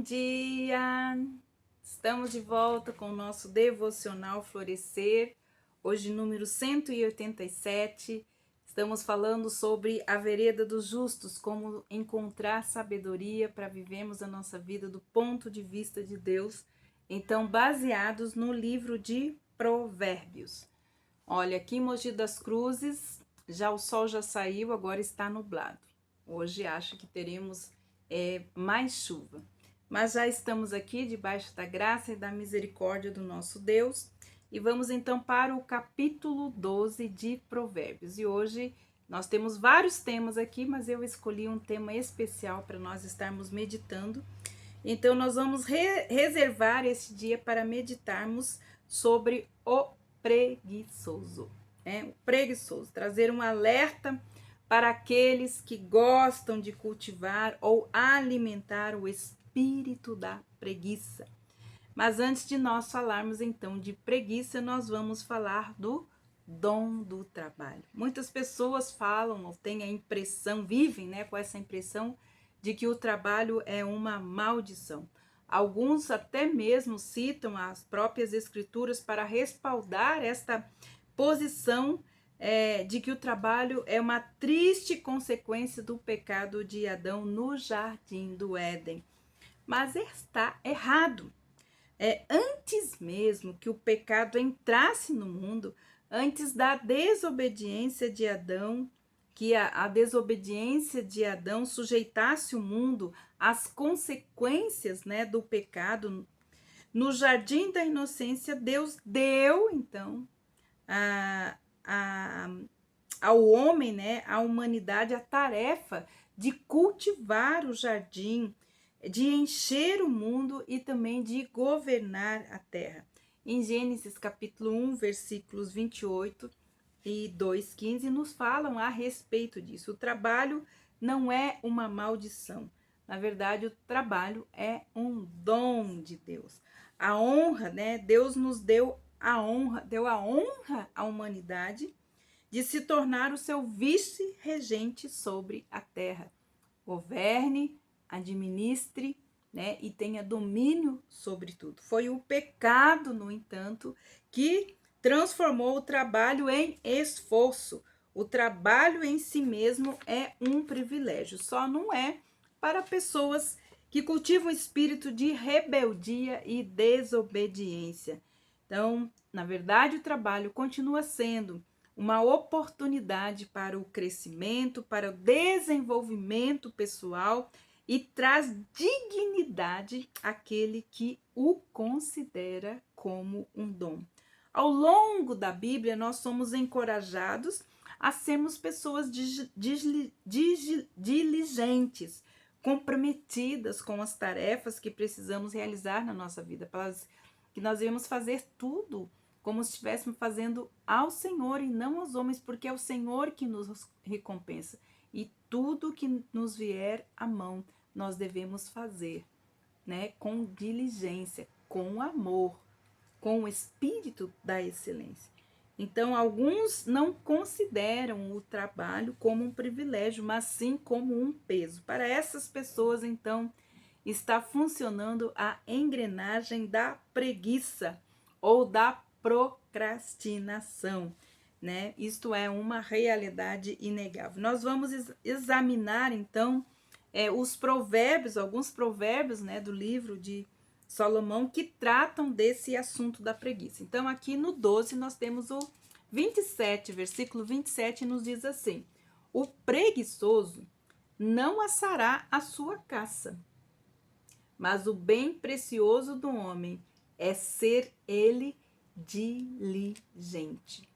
dia! Estamos de volta com o nosso devocional Florescer, hoje número 187. Estamos falando sobre a vereda dos justos, como encontrar sabedoria para vivermos a nossa vida do ponto de vista de Deus. Então, baseados no livro de Provérbios. Olha, aqui em Mogi das Cruzes, já o sol já saiu, agora está nublado. Hoje acho que teremos mais chuva. Mas já estamos aqui debaixo da graça e da misericórdia do nosso Deus. E vamos então para o capítulo 12 de Provérbios. E hoje nós temos vários temas aqui, mas eu escolhi um tema especial para nós estarmos meditando. Então nós vamos reservar esse dia para meditarmos sobre o preguiçoso. O preguiçoso, trazer um alerta para aqueles que gostam de cultivar ou alimentar o espírito da preguiça. Mas antes de nós falarmos então de preguiça, nós vamos falar do dom do trabalho. Muitas pessoas falam ou têm a impressão, vivem com essa impressão de que o trabalho é uma maldição. Alguns até mesmo citam as próprias escrituras para respaldar esta posição de que o trabalho é uma triste consequência do pecado de Adão no jardim do Éden. Mas está errado. Antes mesmo que o pecado entrasse no mundo, antes da desobediência de Adão, que a desobediência de Adão sujeitasse o mundo às consequências do pecado, no jardim da inocência, Deus deu, então, ao homem, à humanidade, a tarefa de cultivar o jardim, de encher o mundo e também de governar a terra. Em Gênesis capítulo 1, versículos 28 e 2,15 nos falam a respeito disso. O trabalho não é uma maldição. Na verdade, o trabalho é um dom de Deus. A honra, Deus nos deu a honra à humanidade de se tornar o seu vice-regente sobre a terra. Governe, administre, e tenha domínio sobre tudo. Foi o pecado, no entanto, que transformou o trabalho em esforço. O trabalho em si mesmo é um privilégio, só não é para pessoas que cultivam espírito de rebeldia e desobediência. Então, na verdade, o trabalho continua sendo uma oportunidade para o crescimento, para o desenvolvimento pessoal e traz dignidade àquele que o considera como um dom. Ao longo da Bíblia, nós somos encorajados a sermos pessoas diligentes, comprometidas com as tarefas que precisamos realizar na nossa vida, que nós devemos fazer tudo como se estivéssemos fazendo ao Senhor e não aos homens, porque é o Senhor que nos recompensa. E tudo que nos vier à mão, nós devemos fazer, com diligência, com amor, com o espírito da excelência. Então, alguns não consideram o trabalho como um privilégio, mas sim como um peso. Para essas pessoas, então, está funcionando a engrenagem da preguiça ou da procrastinação, Isto é uma realidade inegável. Nós vamos examinar, então, os provérbios, alguns provérbios, do livro de Salomão, que tratam desse assunto da preguiça. Então, aqui no 12, nós temos o 27, versículo 27, nos diz assim: o preguiçoso não assará a sua caça, mas o bem precioso do homem é ser ele diligente.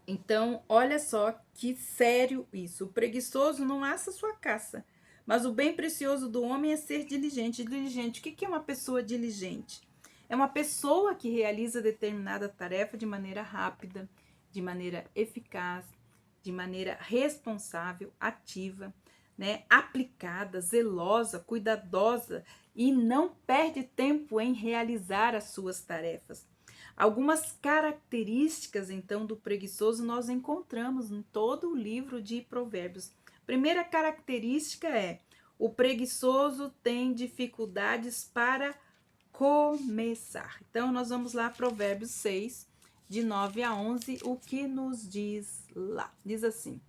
Então, olha só que sério isso. O preguiçoso não assa sua caça, mas o bem precioso do homem é ser diligente. Diligente, o que é uma pessoa diligente? É uma pessoa que realiza determinada tarefa de maneira rápida, de maneira eficaz, de maneira responsável, ativa, aplicada, zelosa, cuidadosa e não perde tempo em realizar as suas tarefas. Algumas características, então, do preguiçoso nós encontramos em todo o livro de Provérbios. Primeira característica é: O preguiçoso tem dificuldades para começar. Então, nós vamos lá, Provérbios 6, de 9 a 11, o que nos diz lá? Diz assim: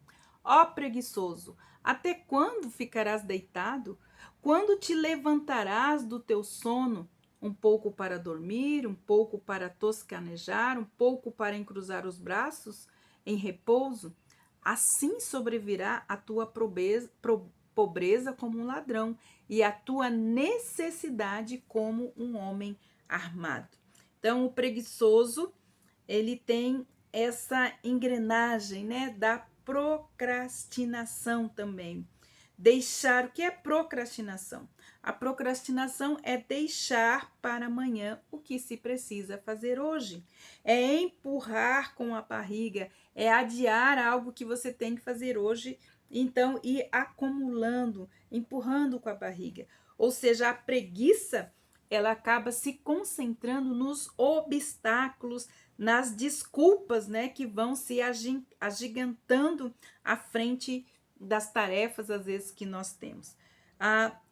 Ó preguiçoso, até quando ficarás deitado? Quando te levantarás do teu sono? Um pouco para dormir, um pouco para toscanejar, um pouco para encruzar os braços em repouso? Assim sobrevirá a tua pobreza como um ladrão e a tua necessidade como um homem armado. Então, o preguiçoso, ele tem essa engrenagem, né, da procrastinação também. Deixar, o que é procrastinação? A procrastinação é deixar para amanhã o que se precisa fazer hoje. É empurrar com a barriga, é adiar algo que você tem que fazer hoje, então ir acumulando, empurrando com a barriga. Ou seja, a preguiça, ela acaba se concentrando nos obstáculos, nas desculpas, né, que vão se agigantando à frente das tarefas, às vezes, que nós temos.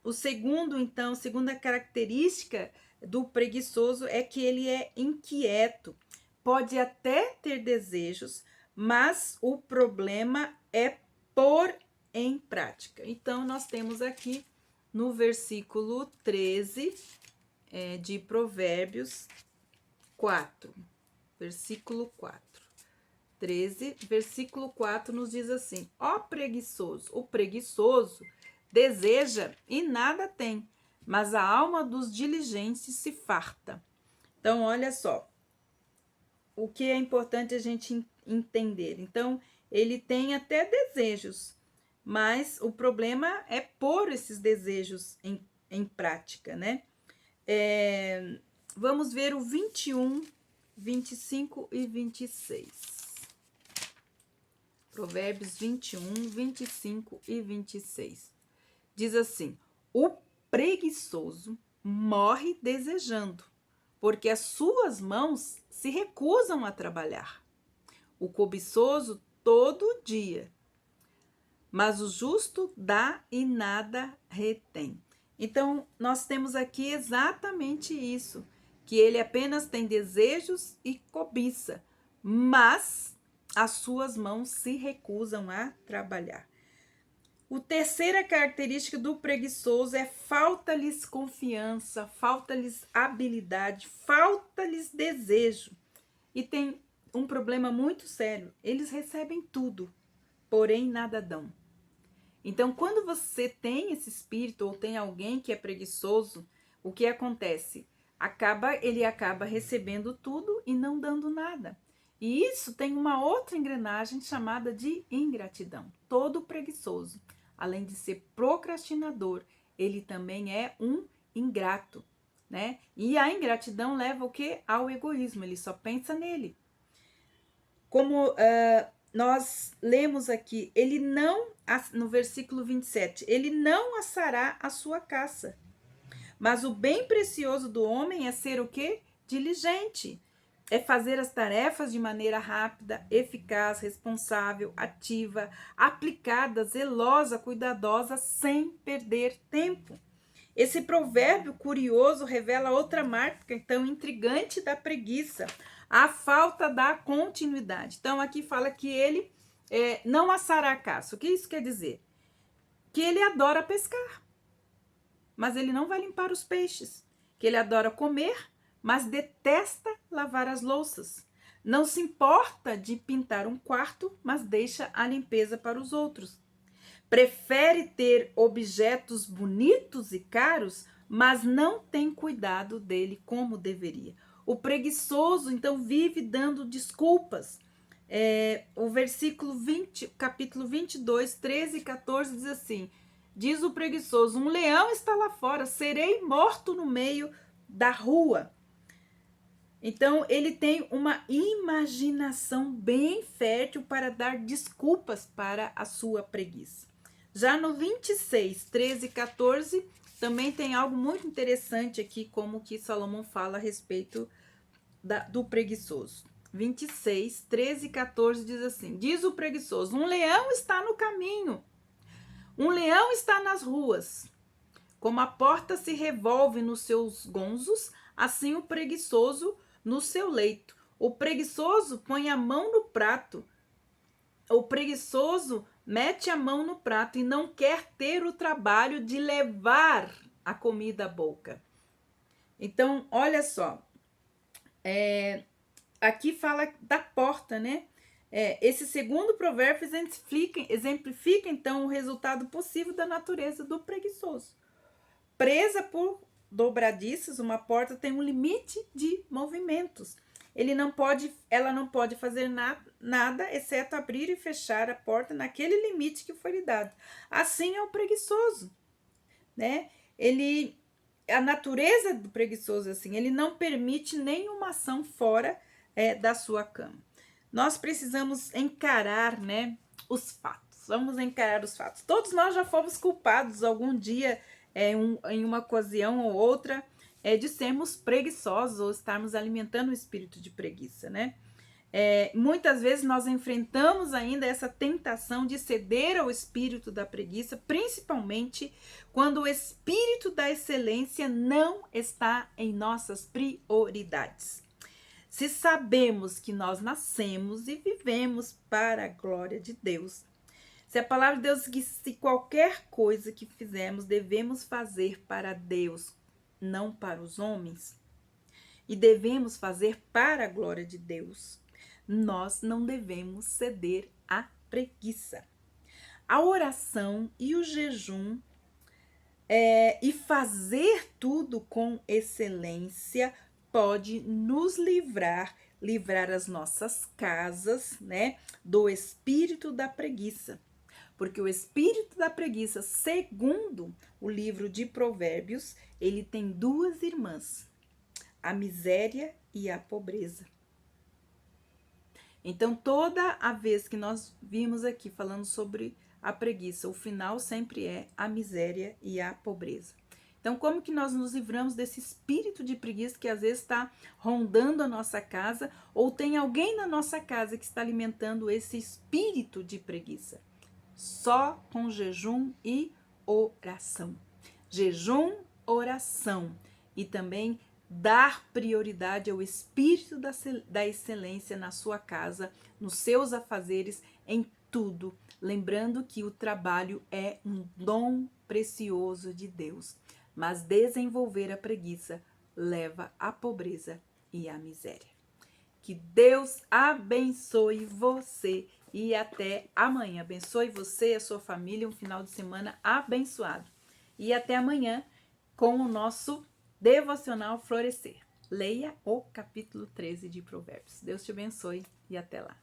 O segundo, então, segunda característica do preguiçoso é que ele é inquieto. Pode até ter desejos, mas o problema é pôr em prática. Então, nós temos aqui no versículo 13 de Provérbios 4. Versículo 4. 13, versículo 4 nos diz assim: Ó preguiçoso, o preguiçoso deseja e nada tem, mas a alma dos diligentes se farta. Então, olha só, o que é importante a gente entender. Então, ele tem até desejos, mas o problema é pôr esses desejos em prática, né? Vamos ver o 21, 25 e 26. Provérbios 21, 25 e 26. Diz assim: O preguiçoso morre desejando, porque as suas mãos se recusam a trabalhar. O cobiçoso todo dia, mas o justo dá e nada retém. Então, nós temos aqui exatamente isso, que ele apenas tem desejos e cobiça, mas as suas mãos se recusam a trabalhar. A terceira característica do preguiçoso é falta-lhes confiança, falta-lhes habilidade, falta-lhes desejo. E tem um problema muito sério, eles recebem tudo, porém nada dão. Então, quando você tem esse espírito ou tem alguém que é preguiçoso, o que acontece? Ele acaba recebendo tudo e não dando nada. E isso tem uma outra engrenagem chamada de ingratidão. Todo preguiçoso, além de ser procrastinador, ele também é um ingrato, né? E a ingratidão leva o quê? Ao egoísmo, ele só pensa nele. Como nós lemos aqui, ele não, no versículo 27, ele não assará a sua caça. Mas o bem precioso do homem é ser o quê? Diligente. É fazer as tarefas de maneira rápida, eficaz, responsável, ativa, aplicada, zelosa, cuidadosa, sem perder tempo. Esse provérbio curioso revela outra marca, então, intrigante da preguiça, a falta da continuidade. Então, aqui fala que ele não assará a caça. O que isso quer dizer? Que ele adora pescar, mas ele não vai limpar os peixes. Que ele adora comer, mas detesta lavar as louças. Não se importa de pintar um quarto, mas deixa a limpeza para os outros. Prefere ter objetos bonitos e caros, mas não tem cuidado dele como deveria. O preguiçoso, então, vive dando desculpas. O versículo 20, capítulo 22, 13 e 14 diz assim: diz o preguiçoso, um leão está lá fora, serei morto no meio da rua. Então, ele tem uma imaginação bem fértil para dar desculpas para a sua preguiça. Já no 26, 13 e 14, também tem algo muito interessante aqui, como que Salomão fala a respeito do preguiçoso. 26, 13 e 14 diz assim: diz o preguiçoso, um leão está no caminho, Um leão está nas ruas. Como a porta se revolve nos seus gonzos, assim o preguiçoso no seu leito. O preguiçoso põe a mão no prato. O preguiçoso mete a mão no prato e não quer ter o trabalho de levar a comida à boca. Então, olha só. Aqui fala da porta, né? Esse segundo provérbio exemplifica, então, o resultado possível da natureza do preguiçoso. Presa por dobradiças, uma porta tem um limite de movimentos. Ela não pode fazer nada, exceto abrir e fechar a porta naquele limite que foi lhe dado. Assim é o preguiçoso, né? A natureza do preguiçoso, assim, ele não permite nenhuma ação fora da sua cama. Nós precisamos encarar, né, os fatos. Vamos encarar os fatos. Todos nós já fomos culpados algum dia, em uma ocasião ou outra, de sermos preguiçosos ou estarmos alimentando o espírito de preguiça, né? Muitas vezes nós enfrentamos ainda essa tentação de ceder ao espírito da preguiça, principalmente quando o espírito da excelência não está em nossas prioridades. Se sabemos que nós nascemos e vivemos para a glória de Deus, se a palavra de Deus diz que qualquer coisa que fizermos devemos fazer para Deus, não para os homens, e devemos fazer para a glória de Deus, nós não devemos ceder à preguiça. A oração e o jejum e fazer tudo com excelência pode nos livrar as nossas casas, né, do espírito da preguiça. Porque o espírito da preguiça, segundo o livro de Provérbios, ele tem duas irmãs, a miséria e a pobreza. Então, toda a vez que nós vimos aqui falando sobre a preguiça, o final sempre é a miséria e a pobreza. Então, como que nós nos livramos desse espírito de preguiça que às vezes está rondando a nossa casa, ou tem alguém na nossa casa que está alimentando esse espírito de preguiça? Só com jejum e oração. Jejum, oração e também dar prioridade ao espírito da excelência na sua casa, nos seus afazeres, em tudo. Lembrando que o trabalho é um dom precioso de Deus, mas desenvolver a preguiça leva à pobreza e à miséria. Que Deus abençoe você e até amanhã. Abençoe você e a sua família, um final de semana abençoado. E até amanhã com o nosso devocional Florescer. Leia o capítulo 13 de Provérbios. Deus te abençoe e até lá.